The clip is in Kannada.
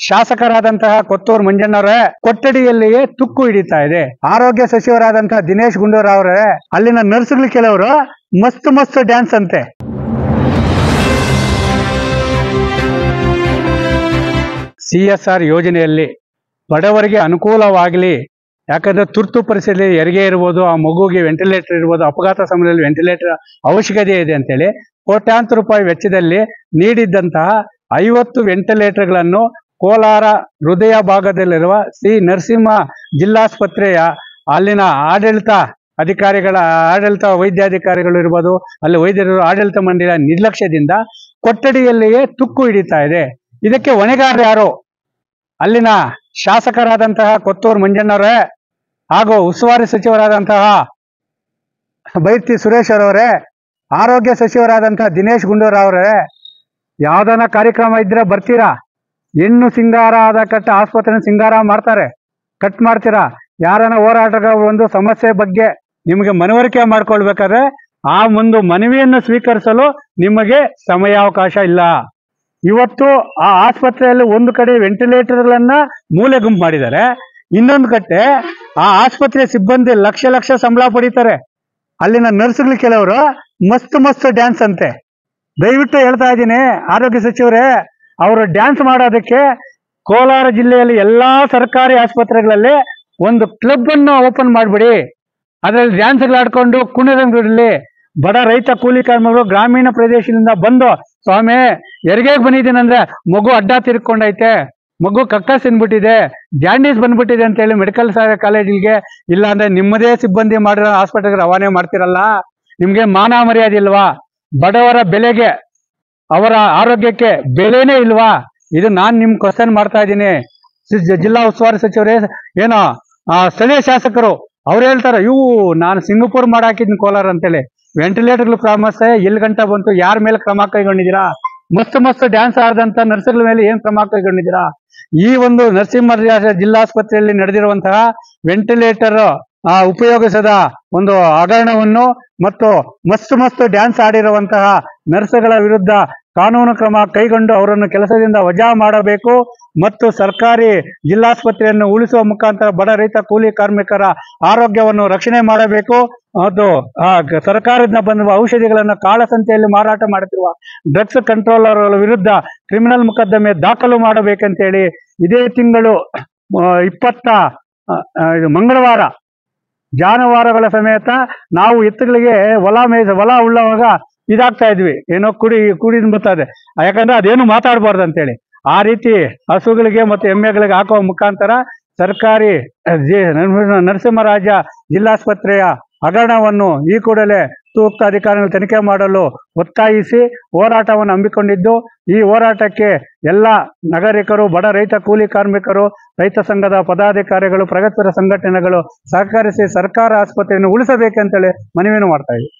ಶಾಸಕರಾದಂತಹ ಕೊತ್ತೂರು ಮಂಜಣ್ಣವರೇ ಕೊಠಡಿಯಲ್ಲಿಯೇ ತುಕ್ಕು ಹಿಡಿತಾ ಇದೆ. ಆರೋಗ್ಯ ಸಚಿವರಾದಂತಹ ದಿನೇಶ್ ಗುಂಡೂರಾವ್ ಅವರೇ ಅಲ್ಲಿನ ನರ್ಸ್ಗಳು ಕೆಲವರು ಮಸ್ತ್ ಡ್ಯಾನ್ಸ್ ಅಂತೆ. CSR ಯೋಜನೆಯಲ್ಲಿ ಬಡವರಿಗೆ ಅನುಕೂಲವಾಗಲಿ, ಯಾಕಂದ್ರೆ ತುರ್ತು ಪರಿಸ್ಥಿತಿಯಲ್ಲಿ ಹೆರಿಗೆ ಇರ್ಬೋದು, ಆ ಮಗುಗೆ ವೆಂಟಿಲೇಟರ್ ಇರ್ಬೋದು, ಅಪಘಾತ ಸಮಯದಲ್ಲಿ ವೆಂಟಿಲೇಟರ್ ಅವಶ್ಯಕತೆ ಇದೆ ಅಂತೇಳಿ ಕೋಟ್ಯಾಂತರ ರೂಪಾಯಿ ವೆಚ್ಚದಲ್ಲಿ ನೀಡಿದ್ದಂತಹ 50 ವೆಂಟಿಲೇಟರ್ಗಳನ್ನು ಕೋಲಾರ ಹೃದಯ ಭಾಗದಲ್ಲಿರುವ ಶ್ರೀ ನರಸಿಂಹ ಜಿಲ್ಲಾಸ್ಪತ್ರೆಯ ಅಲ್ಲಿನ ವೈದ್ಯಾಧಿಕಾರಿಗಳು ಇರ್ಬೋದು, ಅಲ್ಲಿ ವೈದ್ಯರು ಆಡಳಿತ ಮಂಡಳಿಯ ನಿರ್ಲಕ್ಷ್ಯದಿಂದ ಕೊಠಡಿಯಲ್ಲಿಯೇ ತುಕ್ಕು ಹಿಡಿತಾ ಇದೆ. ಇದಕ್ಕೆ ಹೊಣೆಗಾರರು ಯಾರು? ಅಲ್ಲಿನ ಶಾಸಕರಾದಂತಹ ಕೊತ್ತೂರು ಮಂಜಣ್ಣವರೇ ಹಾಗೂ ಉಸ್ತುವಾರಿ ಸಚಿವರಾದಂತಹ ಬೈರತಿ ಸುರೇಶ್ ಅವರೇ, ಆರೋಗ್ಯ ಸಚಿವರಾದಂತಹ ದಿನೇಶ್ ಗುಂಡೂರಾವ್ ಅವರೇ, ಯಾವ್ದಾನ ಕಾರ್ಯಕ್ರಮ ಇದ್ರೆ ಬರ್ತೀರಾ? ಹೆಣ್ಣು ಸಿಂಗಾರ ಆದ ಕಟ್ಟ ಆಸ್ಪತ್ರೆ ಸಿಂಗಾರ ಮಾಡ್ತಾರೆ, ಕಟ್ ಮಾಡ್ತೀರಾ? ಯಾರನ್ನ ಹೋರಾಟಗಾರ ಒಂದು ಸಮಸ್ಯೆ ಬಗ್ಗೆ ನಿಮಗೆ ಮನವರಿಕೆ ಮಾಡ್ಕೊಳ್ಬೇಕಾದ್ರೆ ಆ ಒಂದು ಮನವಿಯನ್ನು ಸ್ವೀಕರಿಸಲು ನಿಮಗೆ ಸಮಯಾವಕಾಶ ಇಲ್ಲ. ಇವತ್ತು ಆ ಆಸ್ಪತ್ರೆಯಲ್ಲಿ ಒಂದು ಕಡೆ ವೆಂಟಿಲೇಟರ್ಗಳನ್ನ ಮೂಲೆ ಗುಂಪು ಮಾಡಿದ್ದಾರೆ, ಇನ್ನೊಂದು ಕಡೆ ಆ ಆಸ್ಪತ್ರೆ ಸಿಬ್ಬಂದಿ ಲಕ್ಷ ಸಂಬಳ ಪಡೀತಾರೆ. ಅಲ್ಲಿನ ನರ್ಸ್ಗಳು ಕೆಲವರು ಮಸ್ತ್ ಡ್ಯಾನ್ಸ್ ಅಂತೆ. ದಯವಿಟ್ಟು ಹೇಳ್ತಾ ಇದ್ದೀನಿ ಆರೋಗ್ಯ ಸಚಿವರೇ, ಅವರು ಡ್ಯಾನ್ಸ್ ಮಾಡೋದಕ್ಕೆ ಕೋಲಾರ ಜಿಲ್ಲೆಯಲ್ಲಿ ಎಲ್ಲಾ ಸರ್ಕಾರಿ ಆಸ್ಪತ್ರೆಗಳಲ್ಲಿ ಒಂದು ಕ್ಲಬ್ ಅನ್ನು ಓಪನ್ ಮಾಡಿಬಿಡಿ. ಅದರಲ್ಲಿ ಡ್ಯಾನ್ಸ್ಗಳು ಆಡ್ಕೊಂಡು ಕುಣಿದಂಗಿರಲಿ. ಬಡ ರೈತ ಕೂಲಿ ಕಾರ್ಮಿಕರು ಗ್ರಾಮೀಣ ಪ್ರದೇಶದಿಂದ ಬಂದು, ಸ್ವಾಮಿ ಹೆರಿಗೆಗೆ ಬಂದಿದ್ದೀನಿ ಅಂದ್ರೆ ಮಗು ಅಡ್ಡ ತಿರ್ಕೊಂಡೈತೆ, ಮಗು ಕಕ್ಕಸ್ ತಿನ್ಬಿಟ್ಟಿದೆ, ಜಾಂಡೀಸ್ ಬಂದ್ಬಿಟ್ಟಿದೆ ಅಂತೇಳಿ ಮೆಡಿಕಲ್ ಕಾಲೇಜಿಗೆ ಇಲ್ಲ ಅಂದ್ರೆ ನಿಮ್ಮದೇ ಸಿಬ್ಬಂದಿ ಮಾಡಿರೋ ಹಾಸ್ಪಿಟಲ್ಗೆ ರವಾನೆ ಮಾಡ್ತಿರಲ್ಲ, ನಿಮ್ಗೆ ಮಾನ ಮರ್ಯಾದೆ ಇಲ್ವಾ? ಬಡವರ ಬೆಲೆಗೆ, ಅವರ ಆರೋಗ್ಯಕ್ಕೆ ಬೆಲೆನೇ ಇಲ್ವಾ? ಇದು ನಾನು ನಿಮ್ ಕ್ವಶನ್ ಮಾಡ್ತಾ ಇದ್ದೀನಿ. ಜಿಲ್ಲಾ ಉಸ್ತುವಾರಿ ಸಚಿವರೇ, ಏನೋ ಸ್ಥಳೀಯ ಶಾಸಕರು ಅವ್ರು ಹೇಳ್ತಾರೆ, ನಾನು ಸಿಂಗಪುರ್ ಮಾಡಾಕಿದ್ದೀನಿ ಕೋಲಾರ ಅಂತೇಳಿ. ವೆಂಟಿಲೇಟರ್ಗಳು ಸಮಸ್ಯೆ ಎಲ್ಲಿ ಗಂಟ ಬಂತು? ಯಾರ ಮೇಲೆ ಕ್ರಮ ಕೈಗೊಂಡಿದ್ದೀರಾ? ಮಸ್ತ್ ಡ್ಯಾನ್ಸ್ ಆಡದಂತ ನರ್ಸ್ಗಳ ಮೇಲೆ ಏನ್ ಕ್ರಮ ಕೈಗೊಂಡಿದ್ದೀರಾ? ಈ ಒಂದು ನರಸಿಂಹ ಜಿಲ್ಲಾಸ್ಪತ್ರೆಯಲ್ಲಿ ನಡೆದಿರುವಂತಹ ವೆಂಟಿಲೇಟರ್ ಉಪಯೋಗಿಸದ ಒಂದು ಹಗರಣವನ್ನು ಮತ್ತು ಮಸ್ತ್ ಡ್ಯಾನ್ಸ್ ಆಡಿರುವಂತಹ ನರ್ಸ್ಗಳ ವಿರುದ್ಧ ಕಾನೂನು ಕ್ರಮ ಕೈಗೊಂಡು ಅವರನ್ನು ಕೆಲಸದಿಂದ ವಜಾ ಮಾಡಬೇಕು ಮತ್ತು ಸರ್ಕಾರಿ ಜಿಲ್ಲಾಸ್ಪತ್ರೆಯನ್ನು ಉಳಿಸುವ ಮುಖಾಂತರ ಬಡ ರೈತ ಕೂಲಿ ಕಾರ್ಮಿಕರ ಆರೋಗ್ಯವನ್ನು ರಕ್ಷಣೆ ಮಾಡಬೇಕು. ಮತ್ತು ಸರ್ಕಾರದಿಂದ ಬಂದಿರುವ ಔಷಧಿಗಳನ್ನು ಕಾಳಸಂತೆಯಲ್ಲಿ ಮಾರಾಟ ಮಾಡುತ್ತಿರುವ ಡ್ರಗ್ಸ್ ಕಂಟ್ರೋಲರ್ ವಿರುದ್ಧ ಕ್ರಿಮಿನಲ್ ಮೊಕದ್ದಮೆ ದಾಖಲು ಮಾಡಬೇಕಂತೇಳಿ ಇದೇ ತಿಂಗಳು 20 ಮಂಗಳವಾರ ಜಾನುವಾರುಗಳ ಸಮೇತ ನಾವು ಎತ್ತುಗಳಿಗೆ ಹೊಲ ಉಳ್ಳವಾಗ ಇದಾಗ್ತಾ ಇದ್ವಿ, ಏನೋ ಕುಡಿದು ಬರ್ತದೆ, ಯಾಕಂದ್ರೆ ಅದೇನು ಮಾತಾಡಬಾರ್ದು ಅಂತೇಳಿ. ಆ ರೀತಿ ಹಸುಗಳಿಗೆ ಮತ್ತು ಎಮ್ಮೆಗಳಿಗೆ ಹಾಕುವ ಮುಖಾಂತರ ಸರ್ಕಾರಿ ನರಸಿಂಹರಾಜ ಜಿಲ್ಲಾಸ್ಪತ್ರೆಯ ಹಗರಣವನ್ನು ಈ ಕೂಡಲೇ ಸೂಕ್ತ ಅಧಿಕಾರಿಗಳು ತನಿಖೆ ಮಾಡಲು ಒತ್ತಾಯಿಸಿ ಹೋರಾಟವನ್ನು ಹಮ್ಮಿಕೊಂಡಿದ್ದು, ಈ ಹೋರಾಟಕ್ಕೆ ಎಲ್ಲ ನಾಗರಿಕರು, ಬಡ ರೈತ ಕೂಲಿ ಕಾರ್ಮಿಕರು, ರೈತ ಸಂಘದ ಪದಾಧಿಕಾರಿಗಳು, ಪ್ರಗತಿಪರ ಸಂಘಟನೆಗಳು ಸಹಕರಿಸಿ ಸರ್ಕಾರ ಆಸ್ಪತ್ರೆಯನ್ನು ಉಳಿಸಬೇಕಂತೇಳಿ ಮನವಿಯನ್ನು ಮಾಡ್ತಾ ಇದ್ದೀವಿ.